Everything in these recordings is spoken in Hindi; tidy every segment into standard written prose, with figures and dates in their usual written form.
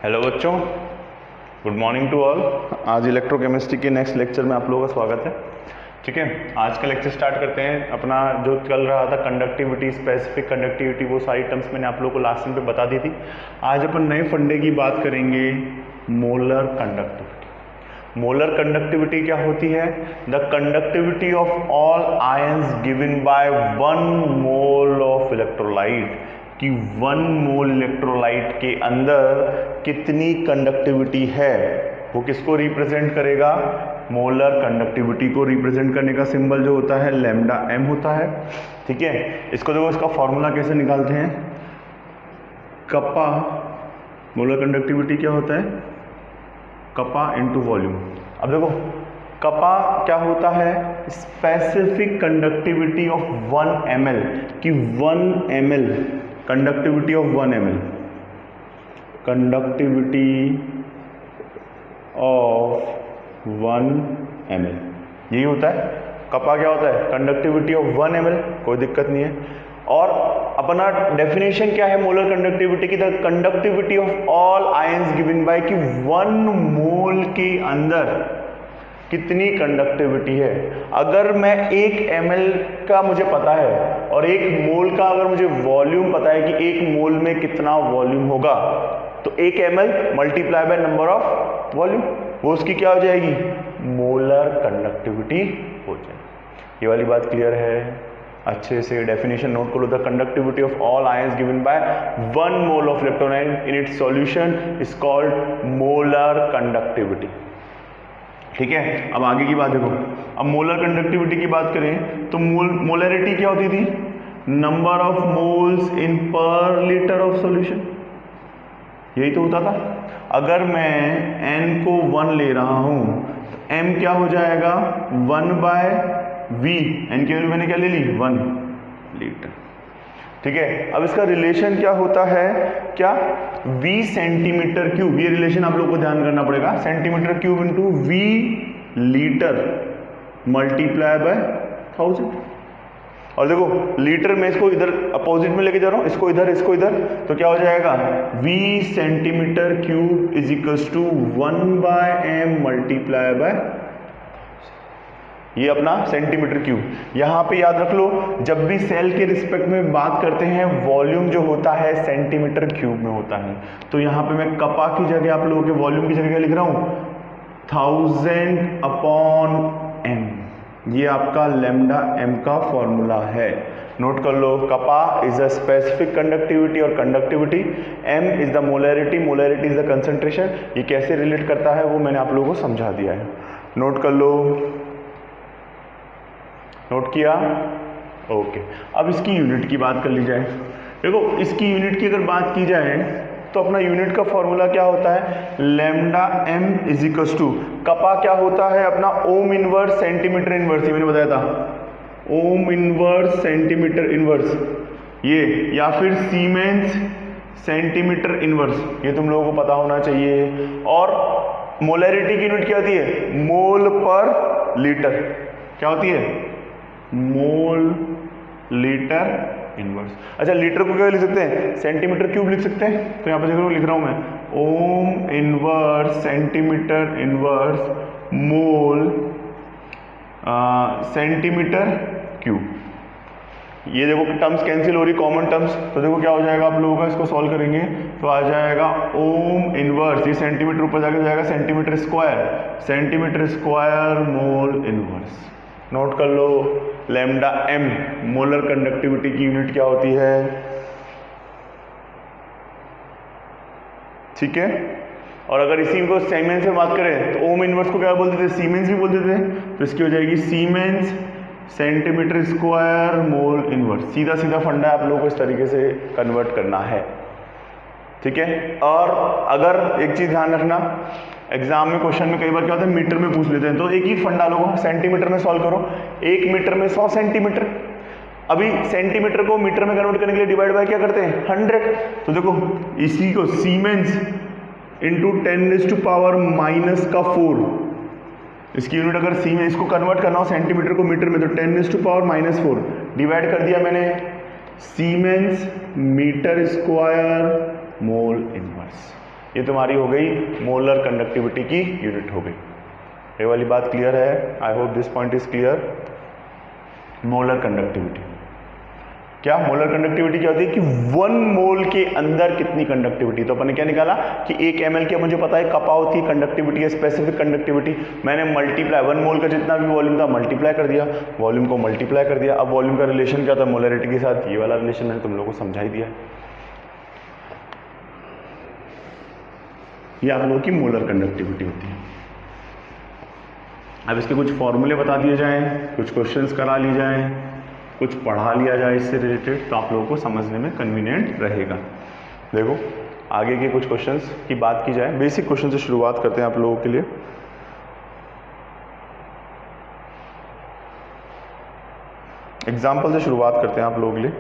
हेलो बच्चों, गुड मॉर्निंग टू ऑल। आज इलेक्ट्रोकेमिस्ट्री के नेक्स्ट लेक्चर में आप लोगों का स्वागत है। ठीक है, आज का लेक्चर स्टार्ट करते हैं। अपना जो चल रहा था कंडक्टिविटी, स्पेसिफिक कंडक्टिविटी, वो सारी टर्म्स मैंने आप लोगों को लास्ट टाइम पे बता दी थी। आज अपन नए फंडे की बात करेंगे, मोलर कंडक्टिविटी। मोलर कंडक्टिविटी क्या होती है? The conductivity of all ions given by 1 mole of electrolyte, कि 1 मोल इलेक्ट्रोलाइट के अंदर कितनी कंडक्टिविटी है, वो किसको रिप्रेजेंट करेगा? मोलर कंडक्टिविटी को रिप्रेजेंट करने का सिंबल जो होता है लैम्डा m होता है। ठीक है, इसको देखो, इसका फॉर्मूला कैसे निकालते हैं। कपा, मोलर कंडक्टिविटी क्या होता है? कपा इंटू वॉल्यूम। अब देखो, कपा क्या होता है? स्पेसिफिक कंडक्टिविटी ऑफ 1 ml, कि 1 ml conductivity of 1 ml, conductivity of 1 ml, यही होता है कपा। क्या होता है? कंडक्टिविटी ऑफ 1 ml, कोई दिक्कत नहीं है। और अपना डेफिनेशन क्या है मोलर कंडक्टिविटी की? The conductivity of all ions given by, कि 1 मोल के अंदर कितनी कंडक्टिविटी है। अगर मैं 1 ml का मुझे पता है और 1 मोल का अगर मुझे वॉल्यूम पता है कि 1 मोल में कितना वॉल्यूम होगा, तो 1 ml multiply by number of volume, वो उसकी क्या हो जाएगी? मोलर कंडक्टिविटी हो जाएगी। ये वाली बात क्लियर है? अच्छे से डेफिनेशन नोट करो। The conductivity of all ions given by 1 mole of electrolyte in its solution is called molar conductivity. ठीक है, अब आगे की बात देखो। अब मोलर कंडक्टिविटी की बात करें तो मोलरिटी क्या होती थी? नंबर ऑफ मोल्स इन पर लीटर ऑफ सॉल्यूशन, यही तो होता था। अगर मैं n को 1 ले रहा हूं तो m क्या हो जाएगा? 1 बाय v, n की वैल्यू मैंने क्या ले ली? 1 लीटर। ठीक है, अब इसका रिलेशन क्या होता है? क्या? v सेंटीमीटर क्यूब, ये रिलेशन आप लोगों को ध्यान करना पड़ेगा। Centimetre cube into v litre multiply by 1000। और देखो, लीटर में इसको इधर अपोजिट में लेके जा रहा हूं, इसको इधर, इसको इधर, तो क्या हो जाएगा? v centimetre cube is equals to 1 by m multiply by, ये अपना सेंटीमीटर क्यूब। यहां पे याद रख लो, जब भी सेल के रिस्पेक्ट में बात करते हैं, वॉल्यूम जो होता है सेंटीमीटर क्यूब में होता है। तो यहां पे मैं कपा की जगह आप लोगों के वॉल्यूम की जगह क्या लिख रहा हूं? 1000 अपॉन m। ये आपका लैम्डा m का फॉर्मूला है, नोट कर लो। कपा इज अ स्पेसिफिक कंडक्टिविटी और conductivity, m is the molarity, molarity is the concentration. ये कैसे रिलेट करता है वो मैंने आप लोगों को समझा दिया है, नोट कर लो। नोट किया? ओके। अब इसकी यूनिट की बात कर ली जाए। देखो, इसकी यूनिट की अगर बात की जाए तो अपना यूनिट का फॉर्मूला क्या होता है? Lambda m is equals to, kappa क्या होता है अपना? ओम इनवर्स सेंटीमीटर इनवर्स, ये मैंने बताया था, ओम इनवर्स सेंटीमीटर इनवर्स, ये, या फिर सीमेंस सेंटीमीटर इनवर्स, ये तुम लोगों को पता होना चाहिए। और मोलैरिटी की यूनिट क्या होती है? मोल पर लीटर। क्या होती है? Mole litre inverse. अच्छा, लीटर को क्या लिख सकते हैं? सेंटीमीटर क्यूब लिख सकते हैं। तो यहाँ पे देखो, लिख रहा हूं मैं ओम इनवर्स सेंटीमीटर इनवर्स मोल सेंटीमीटर क्यूब। ये देखो टर्म्स कैंसिल हो रही, कॉमन टर्म्स। तो देखो क्या हो जाएगा आप लोगों का, इसको सॉल्व करेंगे तो आ जाएगा ओम इनवर्स, ये सेंटीमीटर ऊपर जाकर जाएगा centimetre square, centimetre square mole inverse. Note कर लो, लैम्डा m मोलर कंडक्टिविटी की यूनिट क्या होती है? ठीक है। और अगर इसी को सीमेंस से बात करें तो ओम इनवर्स को क्या बोलते थे? सीमेंस भी बोलते थे। तो इसकी हो जाएगी siemens centimetre square mole inverse. सीधा सीधा फंडा आप लोगों को इस तरीके से कन्वर्ट करना है। ठीक है। और अगर एक चीज ध्यान रखना, एग्जाम में क्वेश्चन में कई बार क्या होता है, मीटर में पूछ लेते हैं, तो एक ही फंडा लोगों, सेंटीमीटर में सॉल्व करो। 1 मीटर में 100 सेंटीमीटर। अभी सेंटीमीटर को मीटर में कन्वर्ट करने के लिए डिवाइड बाय क्या करते हैं? 100। तो देखो, इसी को सीमेंस इंटू 10⁻⁻⁴, इसकी यूनिट अगर सीमेंस, इसको कन्वर्ट करना हो सेंटीमीटर को मीटर में, तो 10⁻⁴ डिवाइड कर दिया मैंने siemens metre square mole inverse. ये तुम्हारी हो गई मोलर कंडक्टिविटी की यूनिट हो गई। ये वाली बात क्लियर है? I hope this point is clear. Molar conductivity क्या, मोलर कंडक्टिविटी क्या होती है कि 1 मोल के अंदर कितनी कंडक्टिविटी। तो अपन ने क्या निकाला कि 1 ml की मुझे पता है कपा होती है कंडक्टिविटी है, स्पेसिफिक कंडक्टिविटी। मैंने मल्टीप्लाई 1 मोल का जितना भी वॉल्यूम था मल्टीप्लाई कर दिया, वॉल्यूम को मल्टीप्लाई कर दिया। अब वॉल्यूम का रिलेशन क्या था मोलरिटी के साथ, ये वाला रिलेशन मैंने तुम लोगों को समझा ही दिया। ये आप लोगों की मोलर कंडक्टिविटी होती है। अब इसके कुछ फॉर्मूले बता दिए जाएं, कुछ क्वेश्चंस करा ली जाएं, कुछ पढ़ा लिया जाए इससे रिलेटेड, तो आप लोगों को समझने में कन्वीनियंट रहेगा। देखो आगे के कुछ क्वेश्चंस की बात की जाए, बेसिक क्वेश्चन से शुरुआत करते हैं आप लोगों के लिए। एग्जाम्पल से शुरुआत करते हैं आप लोगों के लिए।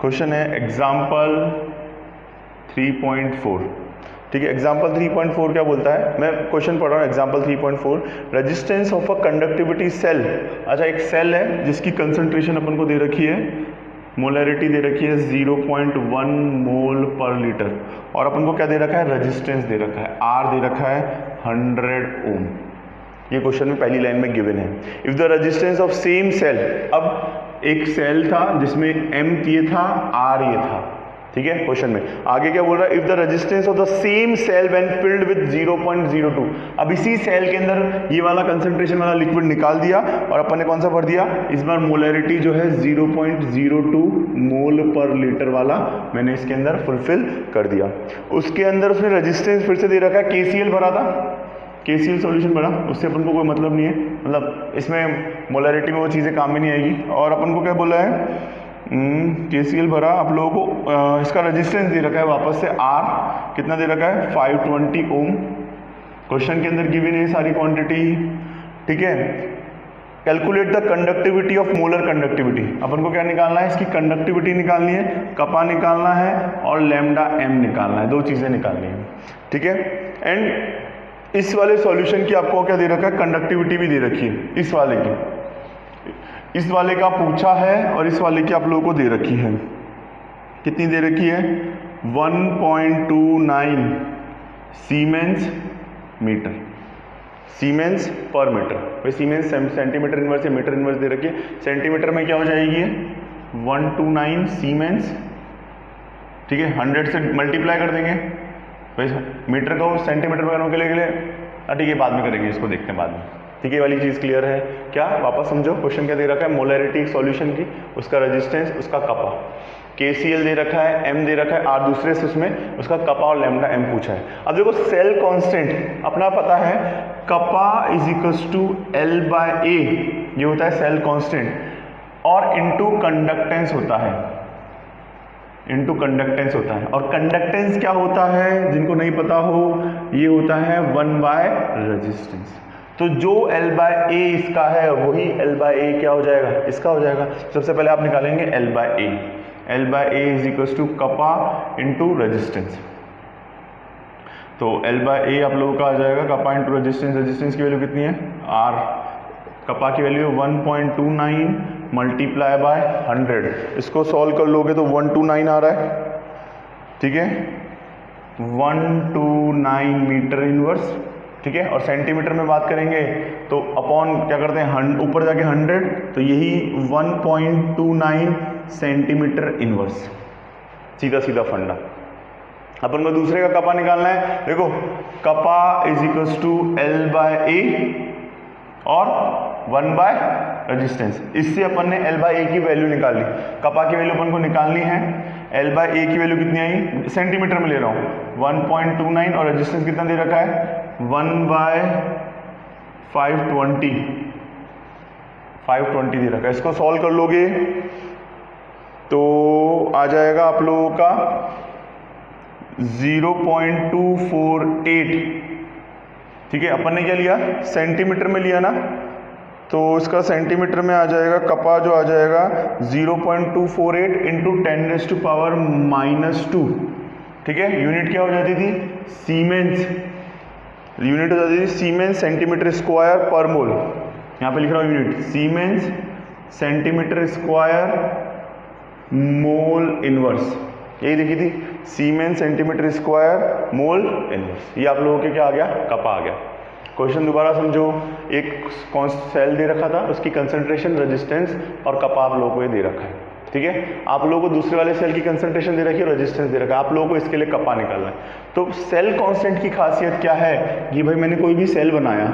क्वेश्चन है एग्जाम्पल 3.4। ठीक है, एग्जाम्पल 3.4 क्या बोलता है, मैं क्वेश्चन पढ़ रहा हूँ। Example 3.4, resistance of a conductivity cell. अच्छा, एक सेल है जिसकी कंसंट्रेशन अपन को दे रखी है, मोलरिटी दे रखी है 0.1 मोल पर लीटर, और अपन को क्या दे रखा है, रेजिस्टेंस दे रखा है, आर दे रखा है 100 ओम। ये क्वेश्चन में पहली लाइन में गिवन है। If the resistance of same cell, अब एक सेल था जिसमें एम ये था, आर ये था। ठीक है, क्वेश्चन में आगे क्या बोल रहा है, if the resistance of the same cell when filled with 0.02। अब इसी सेल के अंदर ये वाला कंसंट्रेशन वाला लिक्विड निकाल दिया और अपन ने कौन सा भर दिया, इस बार मोलरिटी जो है 0.02 मोल पर लीटर वाला मैंने इसके अंदर फुलफिल कर दिया। उसके अंदर उसने रेजिस्टेंस फिर से दे रखा है, KCl भरा था, KCl सॉल्यूशन भरा, उससे अपन को कोई मतलब नहीं है, मतलब इसमें मोलरिटी में वो चीज़ें काम में नहीं आएगी। और अपन को क्या बोला है, KCl भरा, आप लोगों को इसका रेजिस्टेंस दे रखा है वापस से R, कितना दे रखा है 520 ओम। क्वेश्चन के अंदर गिवन है सारी क्वांटिटी। ठीक है, calculate the conductivity of molar conductivity. अपन को क्या निकालना है, इसकी कंडक्टिविटी निकालनी है, कपा निकालना है और लैम्डा m निकालना है, दो चीज़ें निकालनी है। ठीक है, एंड इस वाले सॉल्यूशन की आपको क्या दे रखा है, कंडक्टिविटी भी दे रखी है, इस वाले की, इस वाले का पूछा है और इस वाले की आप लोगों को दे रखी है। कितनी दे रखी है, 1.29 सीमेंस मीटर, सीमेंस पर मीटर। भाई सीमेंस सेंटीमीटर इनवर्स या मीटर इनवर्स दे रखी है, सेंटीमीटर में क्या हो जाएगी 129 सीमेंस। ठीक है, 100 से मल्टीप्लाई कर देंगे, भाई मीटर को सेंटीमीटर में करने के लिए ठीक है, बाद में करेंगे, इसको देखते हैं बाद में। ठीक है, ये वाली चीज़ क्लियर है क्या, वापस समझो। क्वेश्चन क्या दे रखा है, मोलरिटी एक सॉल्यूशन की, उसका रेजिस्टेंस, उसका कपा, KCl दे रखा है, M दे रखा है, R दूसरे से उसमें उसका कपा और लैम्डा m पूछा है। अब देखो सेल कांस्टेंट अपना पता है, कपा इज इक्वल्स टू L/A, ये होता है सेल कांस्टेंट, और इनटू कंडक्टेंस होता है, इनटू कंडक्टेंस होता है। और कंडक्टेंस क्या होता है, जिनको नहीं पता हो, ये होता है 1/रेजिस्टेंस। तो जो L/A इसका है वही L/A क्या हो जाएगा, इसका हो जाएगा। सबसे पहले आप निकालेंगे L/A, L/A is equals to kappa into resistance. तो L/A आप लोगों का आ जाएगा कपा इंटू रेजिस्टेंस। रेजिस्टेंस की वैल्यू कितनी है, R, कपा की वैल्यू 1.29 मल्टीप्लाई बाय 100। इसको सॉल्व कर लोगे तो 129 आ रहा है। ठीक है, 129 मीटर इनवर्स। ठीक है, और सेंटीमीटर में बात करेंगे तो अपॉन क्या करते हैं, ऊपर जाके 100, तो यही 1.29 सेंटीमीटर इनवर्स, सीधा सीधा फंडा। अपन को दूसरे का कपा निकालना है। देखो कपा इज इक्वल्स टू L/A और 1/रेजिस्टेंस। इससे अपन ने L/A की वैल्यू निकाल ली, कपा की वैल्यू अपन को निकालनी है। L/A की वैल्यू कितनी आई, सेंटीमीटर में ले रहा हूँ, 1.29, और रेजिस्टेंस कितना दे रखा है 1/520, 520 दे रखा है। इसको सॉल्व कर लोगे तो आ जाएगा आप लोगों का 0.248। ठीक है, अपन ने क्या लिया, सेंटीमीटर में लिया ना, तो इसका सेंटीमीटर में आ जाएगा, कपा जो आ जाएगा 0.248 इंटू 10⁻⁻²। ठीक है, यूनिट क्या हो जाती थी, सीमेंस, यूनिट हो जाती थी सीमेंस सेंटीमीटर स्क्वायर पर मोल। यहाँ पे लिख रहा हूँ unit, siemens centimetre square mole inverse, यही देखी थी, siemens centimetre square mole inverse. ये आप लोगों के क्या आ गया, कपा आ गया। क्वेश्चन दोबारा समझो, एक कौन सेल दे रखा था, उसकी कंसंट्रेशन, रेजिस्टेंस और कपा आप लोगों को ये दे रखा है, ठीक है। आप लोगों को दूसरे वाले सेल की कंसंट्रेशन दे रखी है, रेजिस्टेंस दे रखा है, आप लोगों को इसके लिए कपा निकालना है। तो सेल कांस्टेंट की खासियत क्या है, ये भाई मैंने कोई भी सेल बनाया,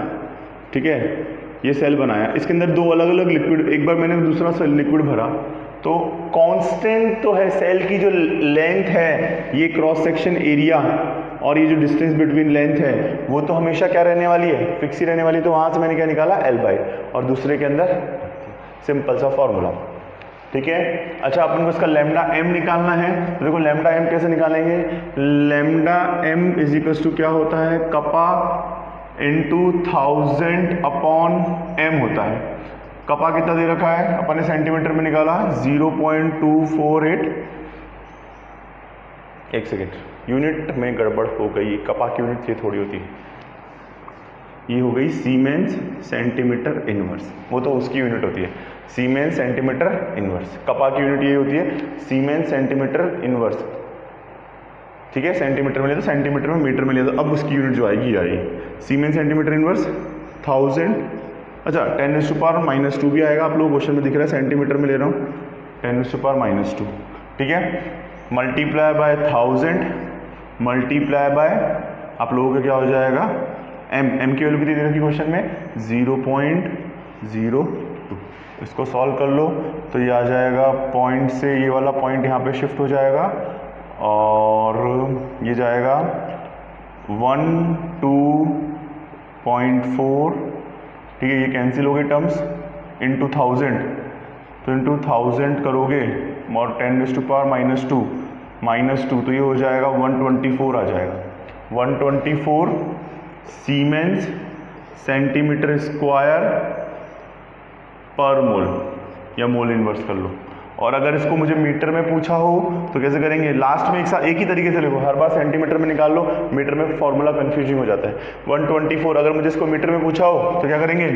ठीक है, ये सेल बनाया, इसके अंदर दो अलग अलग लिक्विड, एक बार मैंने दूसरा सेल लिक्विड भरा, तो कांस्टेंट तो है सेल की जो लेंथ है, ये क्रॉस सेक्शन एरिया और ये जो डिस्टेंस बिटवीन लेंथ है वो तो हमेशा क्या रहने वाली है, फिक्स ही रहने वाली। तो वहां से मैंने क्या निकाला, L/, और दूसरे के अंदर सिंपल सा फॉर्मूला, ठीक है। अच्छा, अपन को इसका लैम्डा m निकालना है, तो देखो लैम्डा m कैसे निकालेंगे, lambda m is equals to क्या होता है, कपा इंटू 1000 अपॉन m होता है। कपा कितना दे रखा है, अपन ने सेंटीमीटर में निकाला 0.248, एक सेकेंड, यूनिट में गड़बड़ हो गई, कपा की यूनिट ये थोड़ी होती है, ये हो गई सीमेंस सेंटीमीटर इनवर्स, वो तो उसकी यूनिट होती है, सीमेंस सेंटीमीटर इनवर्स। कपा की यूनिट ये होती है सीमेंस सेंटीमीटर इनवर्स, ठीक है। सेंटीमीटर में लिया तो सेंटीमीटर में, मीटर में लिया तो अब उसकी यूनिट जो आएगी ये आएगी सीमेंस सेंटीमीटर इनवर्स 1000। अच्छा, 10⁻⁻² भी आएगा, आप लोग क्वेश्चन में दिख रहा है, सेंटीमीटर में ले रहा हूँ 10⁻², ठीक है, मल्टीप्लाई बाय 1000 मल्टीप्लाई बाय आप लोगों का क्या हो जाएगा, m की वैल्यू कितनी दे रखी क्वेश्चन में 0.02। इसको सॉल्व कर लो तो ये आ जाएगा, पॉइंट से ये वाला पॉइंट यहाँ पे शिफ्ट हो जाएगा और ये जाएगा 12.4, ठीक है, ये कैंसिल हो गए टर्म्स, इंटू 1000, तो इंटू 1000 करोगे और 10⁻², तो ये हो जाएगा 124 आ जाएगा, 124 सीमेंस सेंटीमीटर स्क्वायर पर मोल, या मोल इनवर्स कर लो। और अगर इसको मुझे मीटर में पूछा हो तो कैसे करेंगे, लास्ट में एक ही तरीके से लिखो, हर बार सेंटीमीटर में निकाल लो, मीटर में फॉर्मूला कंफ्यूजिंग हो जाता है। 124 अगर मुझे इसको मीटर में पूछा हो तो क्या करेंगे,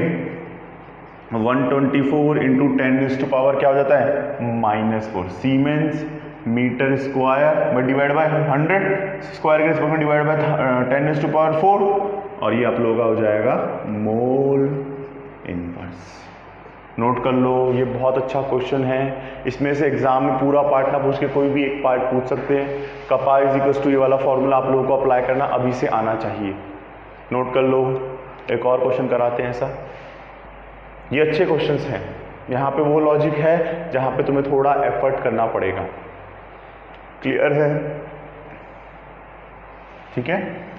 124 इंटू 10⁻, क्या हो जाता है -4 सीमेंस मीटर स्क्वायर में डिवाइड बाय 100 स्क्वायर के रिस्पेक्ट में डिवाइड बाय 10⁻⁴, और ये आप लोगों का हो जाएगा मोल इनवर्स। नोट कर लो, ये बहुत अच्छा क्वेश्चन है, इसमें से एग्जाम में पूरा पार्ट ना पूछ के कोई भी एक पार्ट पूछ सकते हैं। कपा इज इक्वल्स टू ये वाला फॉर्मूला आप लोगों को अप्लाई करना अभी से आना चाहिए, नोट कर लो। एक और क्वेश्चन कराते हैं ऐसा, ये अच्छे क्वेश्चंस हैं, यहाँ पे वो लॉजिक है जहाँ पे तुम्हें थोड़ा एफर्ट करना पड़ेगा, क्लियर है, ठीक है।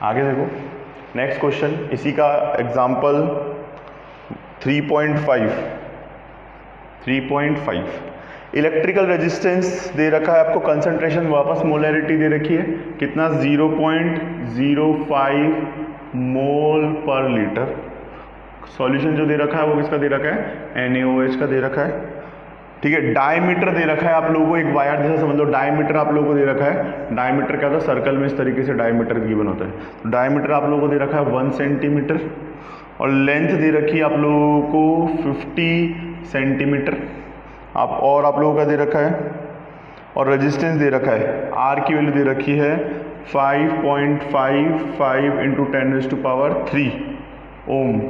आगे देखो, नेक्स्ट क्वेश्चन इसी का एग्जाम्पल 3.5 इलेक्ट्रिकल रेजिस्टेंस दे रखा है आपको, कंसंट्रेशन वापस मोलैरिटी दे रखी है, कितना 0.05 मोल पर लीटर। सॉल्यूशन जो दे रखा है वो किसका दे रखा है, NaOH का दे रखा है, ठीक है। डायमीटर दे रखा है आप लोगों को, एक वायर जैसा समझ लो, डायमीटर आप लोगों को दे रखा है। डायमीटर क्या होता है, सर्कल में इस तरीके से डायमीटर गिवन होता है, तो डायमीटर आप लोगों को दे रखा है 1 सेंटीमीटर, और लेंथ दे रखी है आप लोगों को 50 सेंटीमीटर, और आप लोगों का दे रखा है, और रेजिस्टेंस दे रखा है, R की वैल्यू दे रखी है 5.55 इंटू 10⁻³ ओम,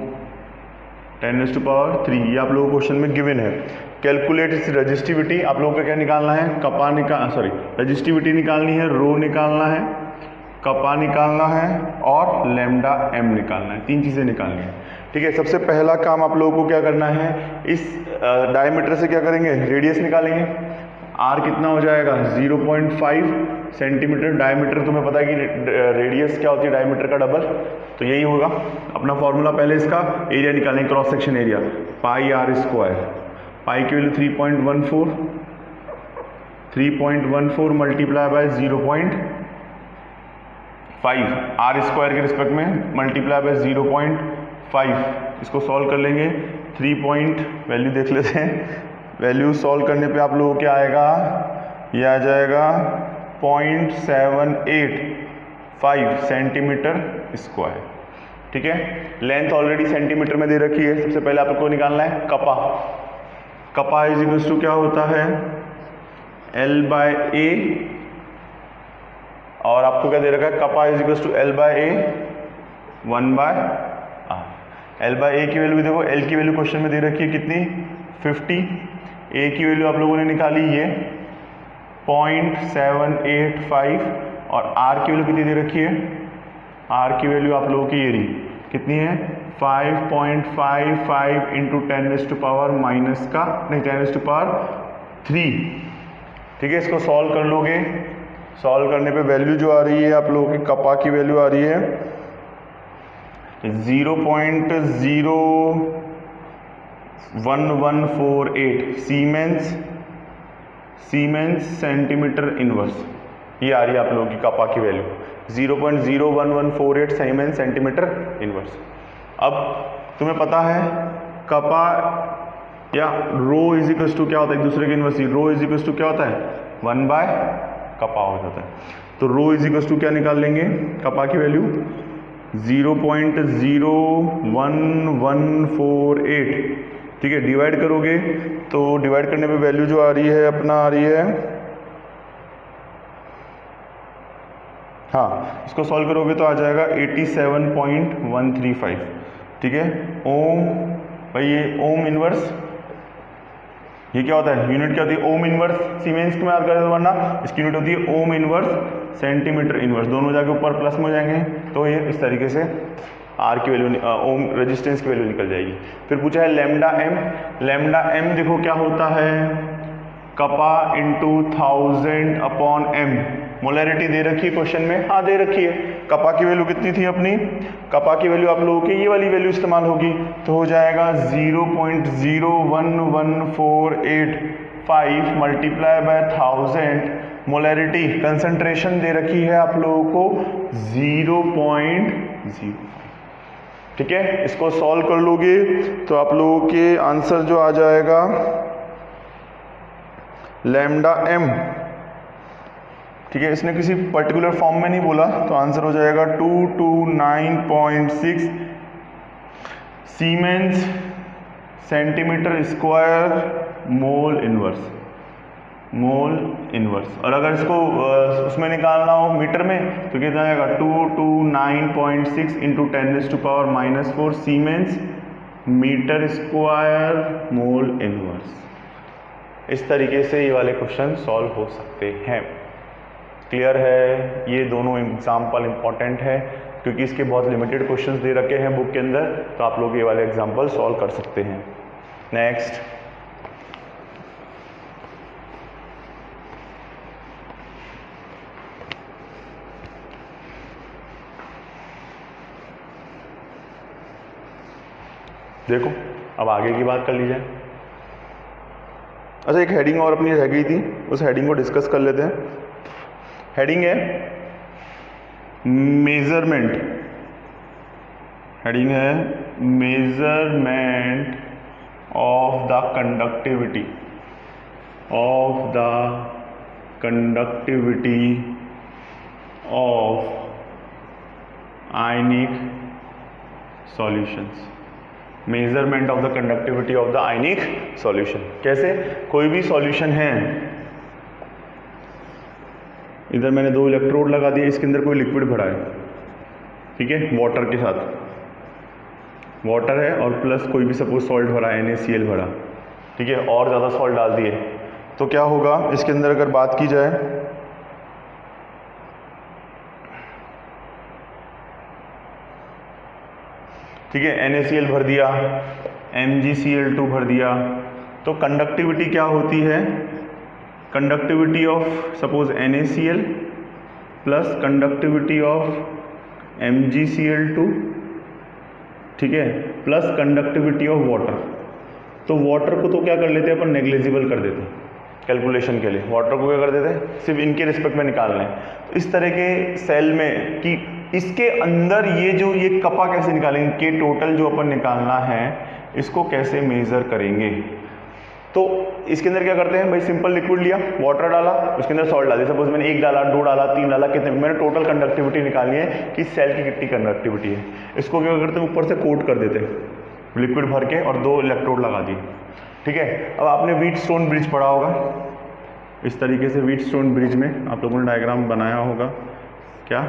10⁻3, ये आप लोगों को क्वेश्चन में गिवन है। कैलकुलेट इस रजिस्टिविटी, आप लोगों का क्या निकालना है, कपा रजिस्टिविटी निकालनी है, रो निकालना है, कपा निकालना है और लैम्डा m निकालना है, तीन चीज़ें निकालनी है, ठीक है। सबसे पहला काम आप लोगों को क्या करना है, इस डायमीटर से क्या करेंगे, रेडियस निकालेंगे। R कितना हो जाएगा 0.5 सेंटीमीटर, डायमीटर तुम्हें पता है कि रेडियस क्या होती है डायमीटर का डबल, तो यही होगा अपना फॉर्मूला। पहले इसका एरिया निकालेंगे, क्रॉस सेक्शन एरिया, पाई r स्क्वायर, पाई की value 3.14 multiply by 0.5, r square के रिस्पेक्ट में मल्टीप्लाई बाय 0.5, 5। इसको सॉल्व कर लेंगे, 3 पॉइंट वैल्यू देख लेते हैं। वैल्यू सॉल्व करने पे आप लोगों को क्या आएगा, ये आ जाएगा 0.785 सेंटीमीटर स्क्वायर। ठीक है, लेंथ ऑलरेडी सेंटीमीटर में दे रखी है। सबसे पहले आपको निकालना है कपा। कपा इज इक्वल टू क्या होता है, L/A, और आपको क्या दे रखा है, कपा is equal to L/A 1/r। L/A की वैल्यू देखो, L की वैल्यू क्वेश्चन में दे रखी है कितनी, 50। A की वैल्यू आप लोगों ने निकाली ये 0.785, और R की वैल्यू कितनी दे रखी है, R की वैल्यू आप लोगों की ये रही कितनी है, 5.55 इंटू 10⁻³ ठीक है, इसको सॉल्व कर लोगे। सॉल्व करने पे वैल्यू जो आ रही है आप लोगों की कपा की वैल्यू आ रही है 0.01148 सीमेंस सेंटीमीटर इनवर्स। ये आ रही है आप लोगों की कपा की वैल्यू 0.01148 सीमेंस सेंटीमीटर इनवर्स। अब तुम्हें पता है कपा या रो इज इक्वल टू क्या होता है, एक दूसरे के inverse. Rho is equal to क्या होता है, 1/कपा हो जाता है। तो रो इज इक्वल टू क्या निकाल लेंगे, कपा की वैल्यू 0.01148। ठीक है, डिवाइड करोगे तो डिवाइड करने पे वैल्यू जो आ रही है अपना आ रही है, हाँ इसको सॉल्व करोगे तो आ जाएगा 87.135। ठीक है, ओम भाई ये ओम इनवर्स, ये क्या होता है, यूनिट क्या होती है, ओम इनवर्स सीमेंस में याद कर दो, वरना इसकी यूनिट होती है ओम इनवर्स सेंटीमीटर इनवर्स। दोनों जाके ऊपर प्लस में हो जाएंगे, तो ये इस तरीके से आर की वैल्यू, ओम रेजिस्टेंस की वैल्यू निकल जाएगी। फिर पूछा है लैम्डा एम। लैम्डा एम देखो क्या होता है, कपा इंटू 1000/m। मोलैरिटी दे रखी है क्वेश्चन में, हाँ दे रखी है। कपा की वैल्यू कितनी थी अपनी, कपा की वैल्यू आप लोगों की ये वाली वैल्यू इस्तेमाल होगी, तो हो जाएगा 0.01148 मल्टीप्लाई बाय 1000। मोलैरिटी कंसंट्रेशन दे रखी है आप लोगों को 0.05। ठीक है, इसको सॉल्व कर लोगे तो आप लोगों के आंसर जो आ जाएगा लैम्डा एम। ठीक है, इसने किसी पर्टिकुलर फॉर्म में नहीं बोला, तो आंसर हो जाएगा 229.6 siemens centimetre square mole inverse. Mole inverse. और अगर इसको उसमें निकालना हो मीटर में तो कितना आएगा, 229.6 into 10⁻⁻⁴ siemens metre square mole inverse. इस तरीके से ये वाले क्वेश्चन सॉल्व हो सकते हैं। क्लियर है, ये दोनों एग्जाम्पल इंपॉर्टेंट है क्योंकि इसके बहुत लिमिटेड क्वेश्चंस दे रखे हैं बुक के अंदर, तो आप लोग ये वाले एग्जाम्पल सॉल्व कर सकते हैं। नेक्स्ट, देखो अब आगे की बात कर ली जाए। अच्छा, एक हेडिंग और अपनी रह गई थी, उस हेडिंग को डिस्कस कर लेते हैं। हेडिंग है मेजरमेंट। हेडिंग है measurement of the conductivity of ionic solutions. Measurement of the conductivity of the ionic solution. कैसे, कोई भी सॉल्यूशन है, इधर मैंने 2 इलेक्ट्रोड लगा दिए, इसके अंदर कोई लिक्विड भरा है, ठीक है, वाटर के साथ, वाटर है और प्लस कोई भी सपोज सॉल्ट भरा है, NaCl भरा, ठीक है, और ज़्यादा सॉल्ट डाल दिए, तो क्या होगा इसके अंदर अगर बात की जाए, ठीक है, NaCl भर दिया, MgCl2 भर दिया, तो कंडक्टिविटी क्या होती है, conductivity of suppose NaCl plus conductivity of MgCl2, ठीक है, प्लस कंडक्टिविटी ऑफ वाटर। तो वाटर को तो क्या कर लेते हैं अपन, नेग्लिजिबल कर देते हैं कैलकुलेशन के लिए। वाटर को क्या कर देते हैं, सिर्फ इनके रिस्पेक्ट में निकालना है। तो इस तरह के सेल में कि इसके अंदर ये कपा कैसे निकालेंगे, के टोटल जो अपन निकालना है इसको कैसे मेजर करेंगे। तो इसके अंदर क्या करते हैं भाई, सिंपल लिक्विड लिया, वाटर डाला, उसके अंदर सॉल्ट डाल दिया। सपोज मैंने 1 डाला, 2 डाला, 3 डाला, कितने, मैंने टोटल कंडक्टिविटी निकालनी है कि सेल की कितनी कंडक्टिविटी है। इसको क्या करते हैं, ऊपर से कोट कर देते हैं लिक्विड भर के और 2 इलेक्ट्रोड लगा दिए। ठीक है, अब आपने व्हीटस्टोन ब्रिज पढ़ा होगा, इस तरीके से व्हीटस्टोन ब्रिज में आप लोगों ने डायग्राम बनाया होगा। क्या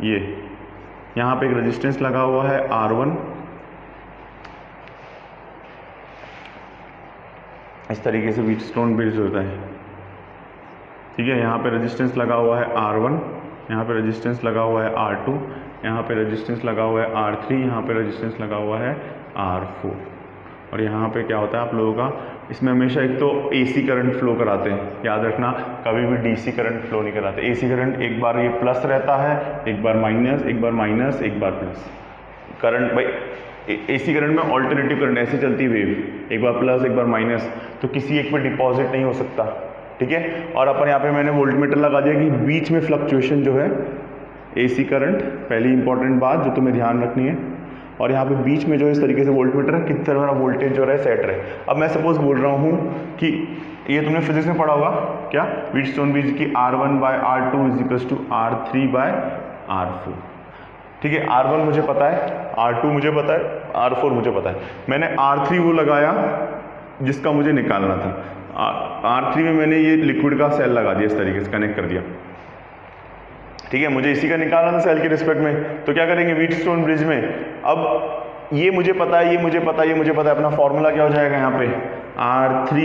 ये यहाँ पे एक रेजिस्टेंस लगा हुआ है R1, इस तरीके से व्हीटस्टोन ब्रिज होता है। ठीक है, यहाँ पे रेजिस्टेंस लगा हुआ है R1, यहाँ पे रेजिस्टेंस लगा हुआ है R2, यहाँ पे रेजिस्टेंस लगा हुआ है R3, यहाँ पे रेजिस्टेंस लगा हुआ है R4। और यहाँ पे क्या होता है आप लोगों का, इसमें हमेशा एक तो AC करंट फ्लो कराते हैं, याद रखना, कभी भी DC करंट फ्लो नहीं कराते। AC करंट एक बार ये प्लस रहता है, एक बार माइनस, एक बार माइनस, एक बार प्लस। करंट भाई AC करंट में ऑल्टरनेटिव करंट ऐसे चलती वेव, एक बार प्लस एक बार माइनस, तो किसी एक पे डिपॉजिट नहीं हो सकता। ठीक है, और अपन यहाँ पे मैंने वोल्टमीटर लगा दिया कि बीच में फ्लक्चुएशन जो है AC करंट, पहली इंपॉर्टेंट बात जो तुम्हें ध्यान रखनी है। और यहाँ पे बीच में जो इस तरीके से वोल्टमीटर किस तरह वोल्टेज जो है सेट रहे। अब मैं सपोज बोल रहा हूँ कि ये तुमने फिजिक्स में पढ़ा होगा क्या, व्हीटस्टोन ब्रिज की R1/R2 = R3/R4। ठीक है, R1 मुझे पता है, R2 मुझे पता है, R4 मुझे पता है। मैंने R3 वो लगाया जिसका मुझे निकालना था। R3 में मैंने ये लिक्विड का सेल लगा दिया, इस तरीके से कनेक्ट कर दिया। ठीक है, मुझे इसी का निकालना था सेल के रिस्पेक्ट में, तो क्या करेंगे व्हीटस्टोन ब्रिज में। अब ये मुझे पता है, ये मुझे पता है, ये मुझे पता है, अपना फॉर्मूला क्या हो जाएगा यहाँ पे, R3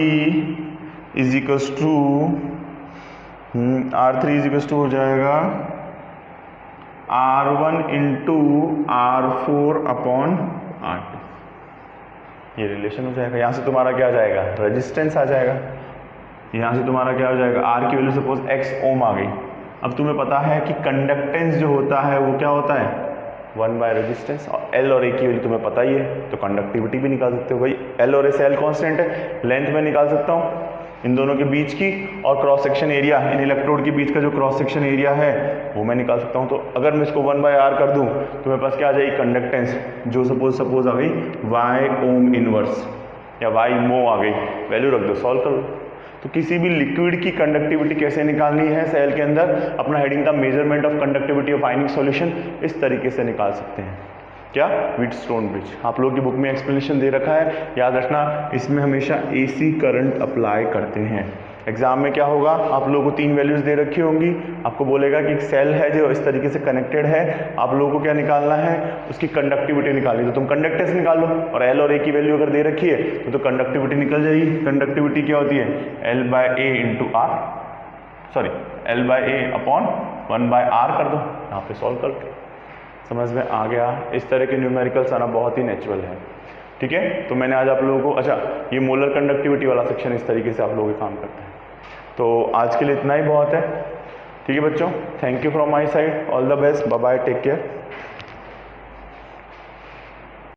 हो जाएगा R1 × R4/R2। ये रिलेशन हो जाएगा। यहाँ से तुम्हारा क्या आ जाएगा, रेजिस्टेंस आ जाएगा। यहाँ से तुम्हारा क्या हो जाएगा, R की वैल्यू सपोज X ओम आ गई। अब तुम्हें पता है कि कंडक्टेंस जो होता है वो क्या होता है, 1/रेजिस्टेंस, और L और A की वैल्यू तुम्हें पता ही है, तो कंडक्टिविटी भी निकाल सकते हो भाई। L और A से L कांस्टेंट है, लेंथ में निकाल सकता हूँ इन दोनों के बीच की, और cross section area in electrode के बीच का जो क्रॉस सेक्शन एरिया है वो मैं निकाल सकता हूँ। तो अगर मैं इसको 1/R कर दूँ तो मेरे पास क्या आ जाएगी, कंडक्टेंस जो सपोज आ गई Y ओम इनवर्स या Y मो आ गई, वैल्यू रख दो, सॉल्व कर लो। तो किसी भी लिक्विड की कंडक्टिविटी कैसे निकालनी है सेल के अंदर, अपना हेडिंग था measurement of conductivity of ionic solution, इस तरीके से निकाल सकते हैं। क्या, व्हीटस्टोन ब्रिज। आप लोगों की बुक में एक्सप्लेनेशन दे रखा है, याद रखना, इसमें हमेशा AC करंट अप्लाई करते हैं। एग्जाम में क्या होगा, आप लोगों को 3 वैल्यूज दे रखी होंगी, आपको बोलेगा कि एक सेल है जो इस तरीके से कनेक्टेड है, आप लोगों को क्या निकालना है, उसकी कंडक्टिविटी निकालनी। तो तुम कंडक्टेंस निकाल लो, और L और A की वैल्यू अगर दे रखी है तो कंडक्टिविटी निकल जाएगी। कंडक्टिविटी क्या होती है, L/A कर दो, यहाँ पे सॉल्व करके समझ में आ गया। इस तरह के न्यूमेरिकल्स आना बहुत ही नेचुरल है। ठीक है, तो मैंने आज आप लोगों को, अच्छा ये मोलर कंडक्टिविटी वाला सेक्शन इस तरीके से आप लोगों के काम करते हैं। तो आज के लिए इतना ही बहुत है। ठीक है बच्चों, thank you from my side, all the best, bye bye, take care.